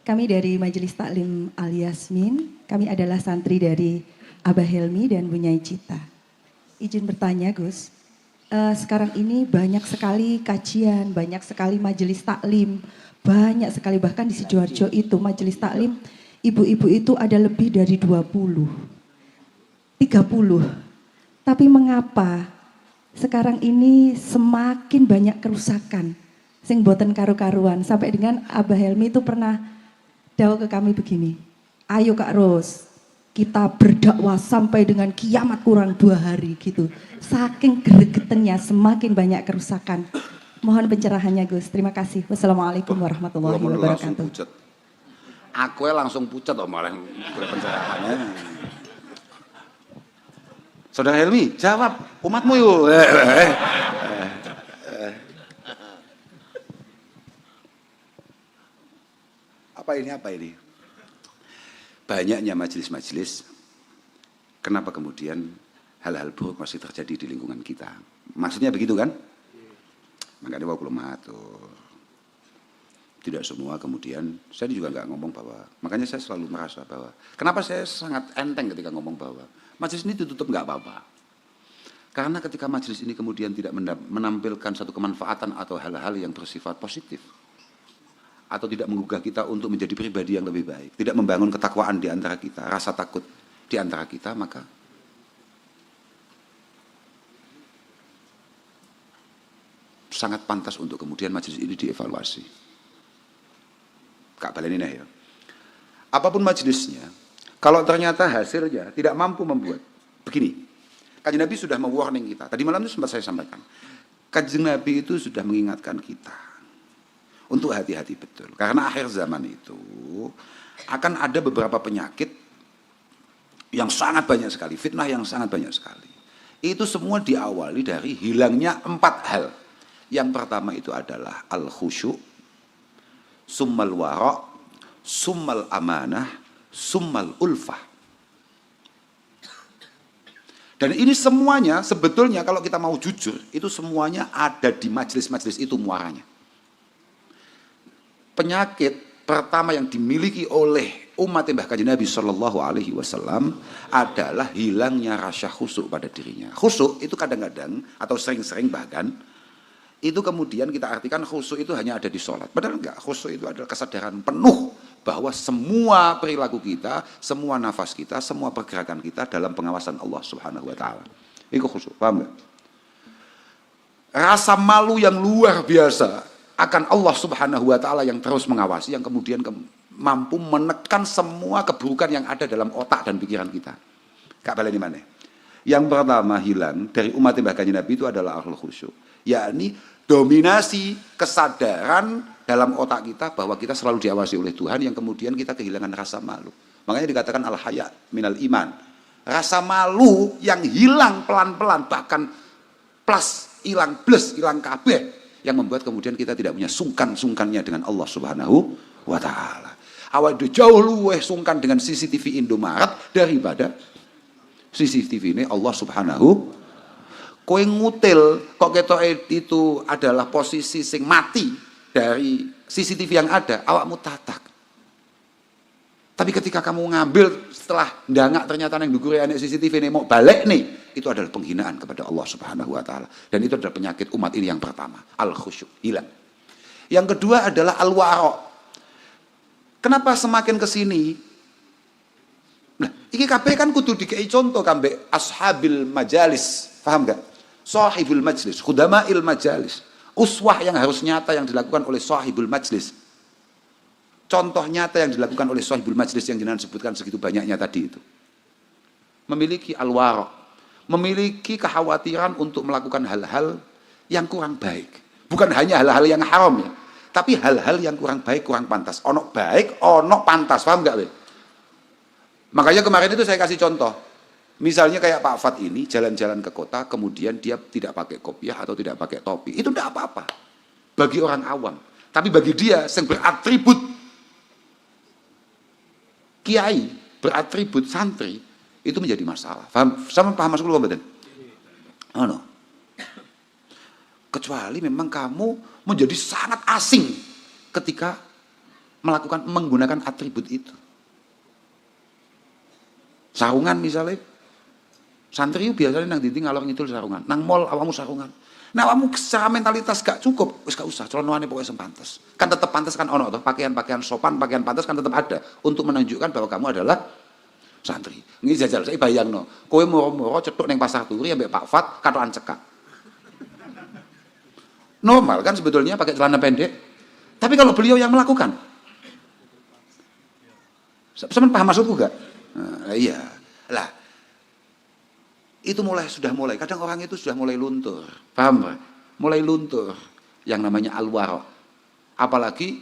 Kami dari Majelis Taklim Al Yasmin, kami adalah santri dari Abah Helmi dan Bu Nyai Cita. Izin bertanya Gus, sekarang ini banyak sekali kajian, banyak sekali majelis taklim, banyak sekali bahkan di Sidoarjo itu majelis taklim, ibu-ibu itu ada lebih dari 20, 30. Tapi mengapa sekarang ini semakin banyak kerusakan, sing boten karu-karuan, sampai dengan Abah Helmi itu pernah dawuh ke kami begini, ayo Kak Ros, kita berdakwah sampai dengan kiamat kurang 2 hari gitu. Saking gregetennya semakin banyak kerusakan. Mohon pencerahannya Gus, terima kasih. Wassalamualaikum warahmatullahi wabarakatuh. Aku langsung pucat kok malah pencerahannya. Saudara Helmi, jawab, umatmu yuk. Apa ini? Banyaknya majelis-majelis, kenapa kemudian hal-hal buruk masih terjadi di lingkungan kita? Maksudnya begitu kan? Makanya waktu matur. Tidak semua kemudian, saya juga nggak ngomong bahwa, makanya saya selalu merasa bahwa, kenapa saya sangat enteng ketika ngomong bahwa, majelis ini ditutup nggak apa-apa. Karena ketika majelis ini kemudian tidak menampilkan satu kemanfaatan atau hal-hal yang bersifat positif, atau tidak menggugah kita untuk menjadi pribadi yang lebih baik, tidak membangun ketakwaan di antara kita, rasa takut di antara kita, maka sangat pantas untuk kemudian majelis ini dievaluasi. Kak Baleninah ya. Apapun majelisnya, kalau ternyata hasilnya tidak mampu membuat, begini, Kanjeng Nabi sudah mewarning kita. Tadi malam itu sempat saya sampaikan. Kanjeng Nabi itu sudah mengingatkan kita untuk hati-hati betul. Karena akhir zaman itu akan ada beberapa penyakit yang sangat banyak sekali, fitnah yang sangat banyak sekali. Itu semua diawali dari hilangnya 4 hal. Yang pertama itu adalah al-khusyuk, summal wara', summal amanah, summal ulfah. Dan ini semuanya sebetulnya kalau kita mau jujur, itu semuanya ada di majelis-majelis itu muaranya. Penyakit pertama yang dimiliki oleh umat Mbah Kanjeng Nabi Shallallahu Alaihi Wasallam adalah hilangnya rasa khusyuk pada dirinya. Khusyuk itu kadang-kadang atau sering-sering bahkan itu kemudian kita artikan khusyuk itu hanya ada di sholat. Padahal enggak, khusyuk itu adalah kesadaran penuh bahwa semua perilaku kita, semua nafas kita, semua pergerakan kita dalam pengawasan Allah Subhanahu Wa Taala. Itu khusyuk, paham enggak? Rasa malu yang luar biasa akan Allah Subhanahu Wa Taala yang terus mengawasi, yang kemudian mampu menekan semua keburukan yang ada dalam otak dan pikiran kita. Kak baleni mana? Yang pertama hilang dari umat Mbah Kanjeng Nabi itu adalah akhlul khusyuk, yakni dominasi kesadaran dalam otak kita bahwa kita selalu diawasi oleh Tuhan, yang kemudian kita kehilangan rasa malu. Makanya dikatakan al-haya minal iman. Rasa malu yang hilang pelan-pelan, bahkan plus, hilang kabeh, yang membuat kemudian kita tidak punya sungkan-sungkannya dengan Allah Subhanahu wa Ta'ala. Awal itu jauh luweh sungkan dengan CCTV Indomaret daripada CCTV ini Allah Subhanahu. Kowe ngutil kok ketok itu adalah posisi sing mati dari CCTV yang ada, awakmu tatak. Tapi ketika kamu ngambil setelah ndangak ternyata yang dugure anek CCTV ini mau balik nih, itu adalah penghinaan kepada Allah Subhanahu Wa Taala. Dan itu adalah penyakit umat ini yang pertama, al-khusyuk, hilang. Yang kedua adalah al-wara'. Kenapa semakin ke sini? Nah, iki kabeh kan kudu dikei contoh kambek ashabil majalis, paham gak? Sahibul majlis, khudama'il majalis. Uswah yang harus nyata yang dilakukan oleh sahibul majlis. Contoh nyata yang dilakukan oleh sahibul majlis yang jenengan sebutkan segitu banyaknya tadi itu. Memiliki al-wara', memiliki kekhawatiran untuk melakukan hal-hal yang kurang baik. Bukan hanya hal-hal yang haram ya, tapi hal-hal yang kurang baik, kurang pantas. Ono baik, ono pantas, paham gak? Makanya kemarin itu saya kasih contoh. Misalnya kayak Pak Fat ini jalan-jalan ke kota, kemudian dia tidak pakai kopiah atau tidak pakai topi. Itu tidak apa-apa bagi orang awam. Tapi bagi dia yang beratribut kiai, beratribut santri, itu menjadi masalah. Paham mas kulo mboten? Ono. Kecuali memang kamu menjadi sangat asing ketika menggunakan atribut itu. Sarungan misalnya, santri biasanya nang dinding ngalor ngidul sarungan, nang mall awamu sarungan. Nah, awamu secara mentalitas gak cukup, wis gak usah, celonane pokoknya sempantes. Kan tetap pantas kan ono toh, pakaian-pakaian sopan, pakaian pantas kan tetap ada untuk menunjukkan bahwa kamu adalah santri. Ini jajal, saya bayangno, kowe moro-moro cetuk neng pasar turi ambek Pak Fat katokan cekak. Normal kan sebetulnya pakai celana pendek. Tapi kalau beliau yang melakukan, sama paham maksudku gak? Nah, iya. Lah, itu sudah mulai. Kadang orang itu sudah mulai luntur. Paham Pak? Mulai luntur. Yang namanya al-wara. Apalagi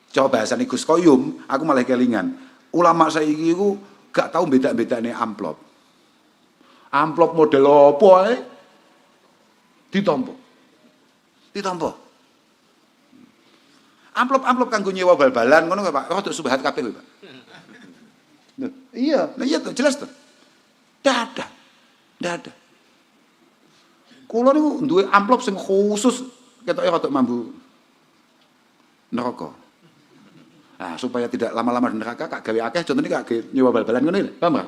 coba bahasane Gus Koyum, aku malah kelingan. Ulama saiki iku gak tahu beda-bedane amplop. Amplop model apa ae ditampa. Amplop kanggo nyewa bal-balan ngono Pak. Rodok subhat kabeh Pak. Iya, nah iya tuh, jelas tuh. Ndak ada. Kulo niku duwe amplop sing khusus ketoke rodok mambu neraka. Nah, supaya tidak lama-lama di neraka kak gawe akeh contohnya kak gawe nyewa bal-balan ngono lho, paham Pak?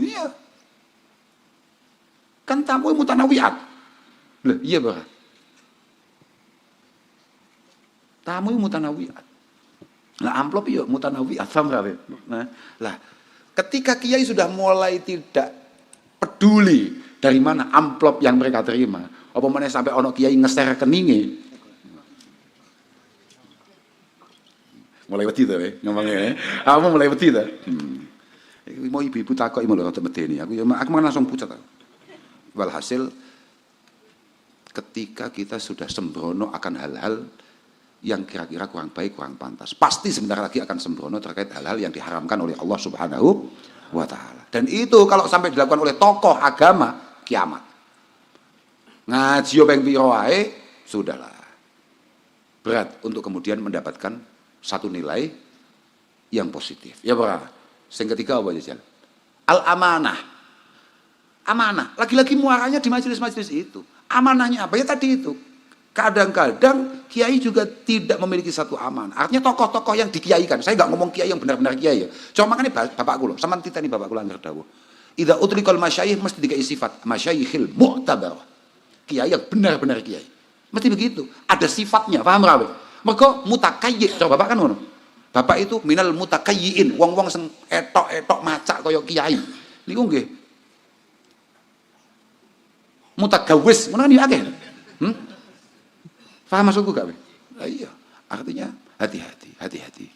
Iya. Kan tamu mutanawiyat. Lho, iya Pak. Tamu mutanawiyat. Nah, amplop yuk mutanawiyat, paham Pak? Nah, lah ketika kiai sudah mulai tidak peduli dari mana amplop yang mereka terima, apa mana sampai ono kiai ngeser rekeninge, mulai wedi to ngomongnya, aku mulai wedi to. Mau ibu-ibu takok mau lho rada medeni, aku langsung pucat. Walhasil ketika kita sudah sembrono akan hal-hal yang kira-kira kurang baik, kurang pantas, pasti sebentar lagi akan sembrono terkait hal-hal yang diharamkan oleh Allah Subhanahu wa Ta'ala. Dan itu kalau sampai dilakukan oleh tokoh agama, kiamat. Ngaji ping piro wae sudahlah. Berat untuk kemudian mendapatkan satu nilai yang positif. Ya Pak. Yang ketiga apa aja? Al-amanah. Amanah. Lagi-lagi muaranya di majelis-majelis itu. Amanahnya apa? Ya tadi itu. Kadang-kadang kiai juga tidak memiliki satu amanah. Artinya tokoh-tokoh yang dikiaikan. Saya nggak ngomong kiai yang benar-benar kiai ya. Cuma makanya bapak kulo, sama titani bapak kulo angger dawuh. Idza utliqal masyayikh mesti dikai sifat masyayikhil mu'tabar. Kiai yang benar-benar kiai. Mesti begitu. Ada sifatnya, paham ra? Mergo mutakayyi, coba bapak kan ngono. Bapak itu minal mutakayyiin, wong-wong sing etok-etok macak kaya kiai. Niku nggih. Mutagawis, ngono kan ya akeh. Paham maksudku gak? Iya, artinya hati-hati.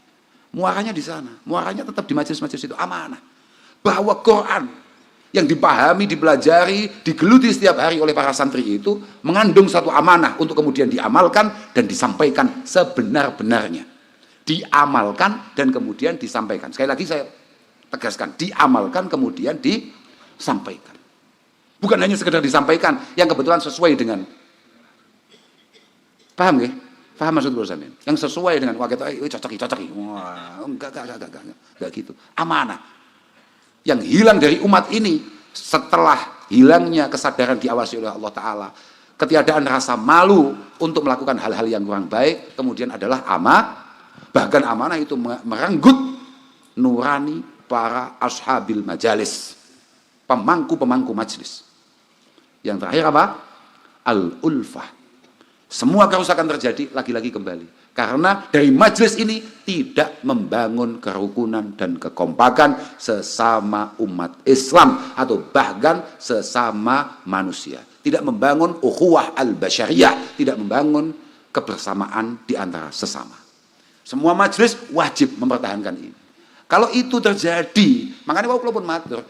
Muaranya di sana, muaranya tetap di majelis-majelis itu amanah. Bahwa Quran yang dipahami, dipelajari, digeluti setiap hari oleh para santri itu mengandung satu amanah untuk kemudian diamalkan dan disampaikan sebenar-benarnya. Diamalkan dan kemudian disampaikan. Sekali lagi saya tegaskan, diamalkan kemudian disampaikan. Bukan hanya sekedar disampaikan yang kebetulan sesuai dengan, paham nggih? Paham maksud kula sampeyan? Yang sesuai dengan wah ketok cocoki. Wah, enggak gitu. Amanah. Yang hilang dari umat ini setelah hilangnya kesadaran diawasi oleh Allah Ta'ala, ketiadaan rasa malu untuk melakukan hal-hal yang kurang baik, kemudian adalah bahkan amanah itu merenggut nurani para ashabil majalis, pemangku majelis. Yang terakhir apa? Al-ulfah. Semua kerusakan terjadi lagi-lagi kembali. Karena dari majelis ini tidak membangun kerukunan dan kekompakan sesama umat Islam atau bahkan sesama manusia. Tidak membangun ukhuwah al-basyariyah, tidak membangun kebersamaan di antara sesama. Semua majelis wajib mempertahankan ini. Kalau itu terjadi, makanya walaupun matur,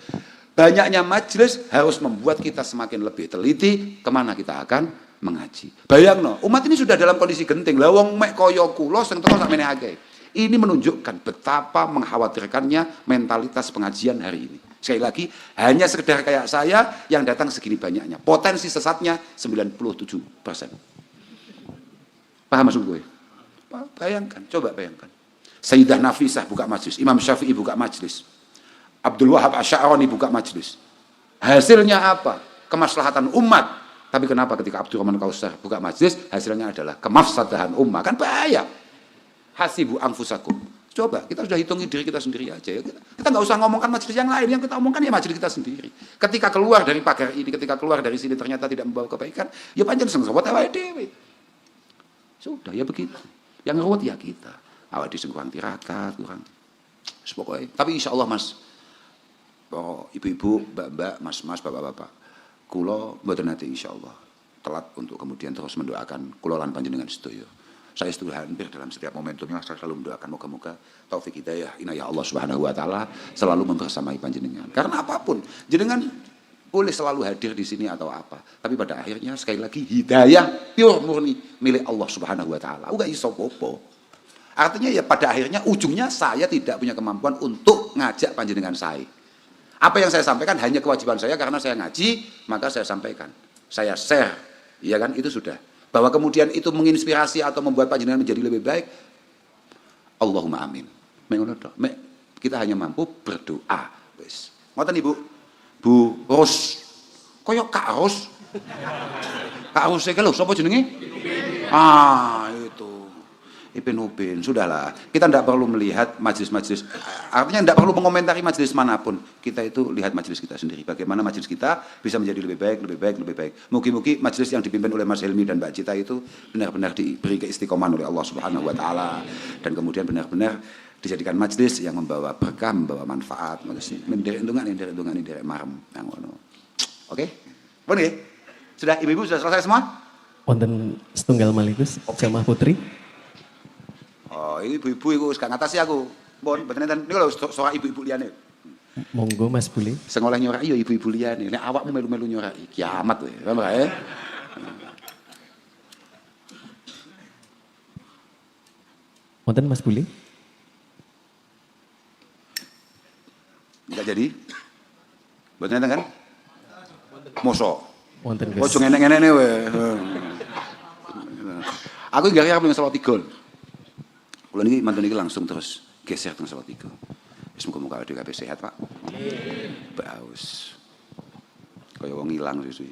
banyaknya majelis harus membuat kita semakin lebih teliti kemana kita akan mengaji. Bayangno, umat ini sudah dalam kondisi genting. Lah wong mek kaya kula sing teko sakmene akeh. Ini menunjukkan betapa mengkhawatirkannya mentalitas pengajian hari ini. Sekali lagi, hanya sekedar kayak saya yang datang segini banyaknya. Potensi sesatnya 97%. Paham maksud gue? Bayangkan, coba bayangkan. Sayyidah Nafisah buka majelis, Imam Syafi'i buka majelis, Abdul Wahab Asy'arani buka majelis. Hasilnya apa? Kemaslahatan umat. Tapi kenapa ketika Abdurrahman Kausar buka majelis, hasilnya adalah kemafsadahan ummah, kan bahaya. Hasibu anfusakum. Coba, kita sudah hitungi diri kita sendiri aja. Kita nggak usah ngomongkan majelis yang lain, yang kita omongkan ya majelis kita sendiri. Ketika keluar dari pagar ini, ketika keluar dari sini ternyata tidak membawa kebaikan, ya pancen sing sawat awake dhewe. Sudah, ya begitu. Yang ngeruwet ya kita. Awak dhewe kurang tirakat, kurang. Pokoknya. Tapi insya Allah Mas, oh, ibu-ibu, mbak-mbak, mas-mas, bapak-bapak, kulo mboten nate insyaallah telat untuk kemudian terus mendoakan kulo lan panjenengan sedaya. Saya setuju hampir dalam setiap momentumnya saya selalu mendoakan moga-moga taufik hidayah inayah Allah Subhanahu wa taala selalu membersamai panjenengan. Karena apapun, jenengan boleh selalu hadir di sini atau apa, tapi pada akhirnya sekali lagi hidayah pure murni milik Allah Subhanahu wa taala. Uga iso popo. Artinya ya pada akhirnya ujungnya saya tidak punya kemampuan untuk ngajak panjenengan saya. Apa yang saya sampaikan hanya kewajiban saya karena saya ngaji, maka saya sampaikan. Saya share, ya kan, itu sudah. Bahwa kemudian itu menginspirasi atau membuat panjenengan menjadi lebih baik, Allahumma amin. Kita hanya mampu berdoa. Wis. Ngoten Ibu. Bu Ros. Koyok Kak Ros. Kak Ros iki lho, sapa jenenge? Ah, itu. Ipin Upin, sudahlah. Kita tidak perlu melihat majelis-majelis. Artinya tidak perlu mengomentari majelis manapun. Kita itu lihat majelis kita sendiri. Bagaimana majelis kita bisa menjadi lebih baik, lebih baik, lebih baik. Mugi-mugi majelis yang dipimpin oleh Mas Helmi dan Mbak Cita itu benar-benar diberi keistiqomahan oleh Allah Subhanahu wa taala dan kemudian benar-benar dijadikan majelis yang membawa berkah, membawa manfaat. Menderek marem. Oke? Bon nggih? Sudah ibu-ibu sudah selesai semua? Wonten setunggal malih Gus, jamaah putri. Oh, ini ibu-ibu itu gak ngatasi aku. Bon, betul ini kalau soal ibu-ibu liane. Monggo Mas Buli. Sing oleh nyorai ya ibu-ibu liane. Nek awakmu melu-melu nyorai, kiamat kowe. Paham gak ya? Wonten Mas Buli? Enggak jadi. Betul kan? Mosok. Wonten Gus. Ojo ngenek-ngenekne kowe. Aku gak kira pengen salat tiga. Kalau ini mantan ini langsung terus geser teng salat tiga. Wis muga-muga awake dhewe sehat, Pak. Baus. Kaya wong ilang susu.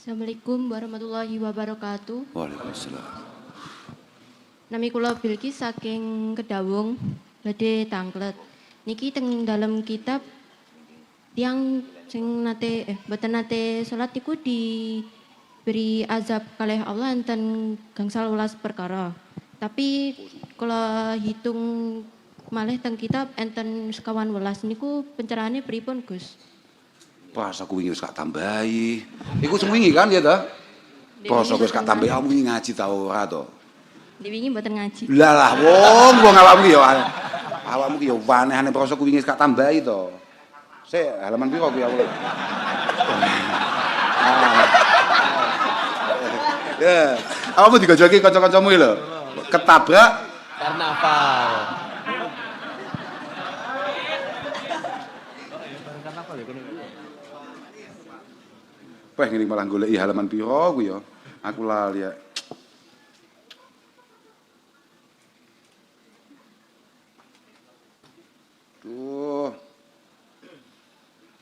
Assalamualaikum warahmatullahi wabarakatuh. Waalaikumsalam. Nami kula Bilqis saking Kedawung, badhe tanglet. Niki teng dalam kitab tiang sing boten nate salat iku diberi azab kalih Allah enten gangsal welas perkara. Tapi kalau hitung malih teng kitab enten sekawan welas niku pencerahane pripun Gus? Pas aku wingi wis gak tambahi. Iku sing wingi kan ya ta? Pas aku wis gak tambahi aku wingi ngaji ta ora to? Diwingi mboten ngaji. Lah wong awakmu ya. Awakmu ki ya aneh-aneh pas aku wingi wis gak tambahi to. Sik halaman piro kuwi aku. Ya, awakmu digojoki kanca-kancamu iki lho. Ketabrak Karnaval. Wah, ngene malah goleki halaman piro ku ya. Aku lali ya. Duh.